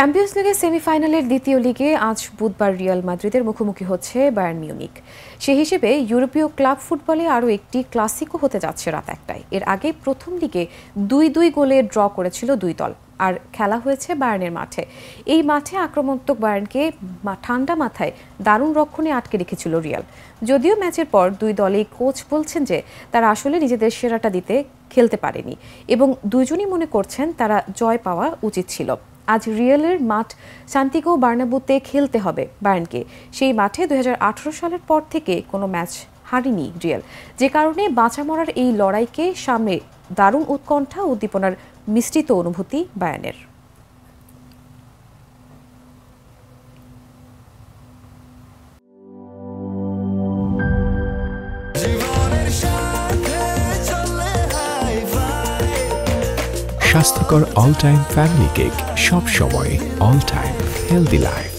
Champions লিগের সেমিফাইনালের দ্বিতীয় লিগে আজ বুধবার রিয়াল মাদ্রিদের মুখোমুখি হচ্ছে বায়ার্ন মিউনিখ। সে হিসেবে ইউরোপীয় ক্লাব ফুটবলে আরও একটি ক্লাসিকো হতে যাচ্ছে রাত ১টায়। এর আগে প্রথম দিকে ২-২ গোলে ড্র করেছিল দুই দল, আর খেলা হয়েছে বায়ার্নের মাঠে। এই মাঠে আক্রমণাত্মক বায়ার্নকে ঠান্ডা মাথায় দারুণ রক্ষণে আটকে রেখেছিল রিয়াল। যদিও ম্যাচের পর দুই দলেই কোচ বলছেন যে তারা আসলে নিজেদের সেরাটা দিতে খেলতে পারেনি এবং দুইজনই মনে করছেন তারা জয় পাওয়া উচিত ছিল। আজ রিয়ালের মাঠ সান্তিয়াগো বার্নাব্যুতে খেলতে হবে বায়ার্নকে। সেই মাঠে ২০১৮ সালের পর থেকে কোনো ম্যাচ হারেনি রিয়াল, যে কারণে বাঁচা মরার এই লড়াইকে সামনে দারুণ উৎকণ্ঠা ও উদ্দীপনার মিশ্রিত অনুভূতি বায়ার্নের। স্বাস্থ্যকর অল টাইম ফ্যামিলি কেক, সব সময় অল টাইম হেলদি লাইফ।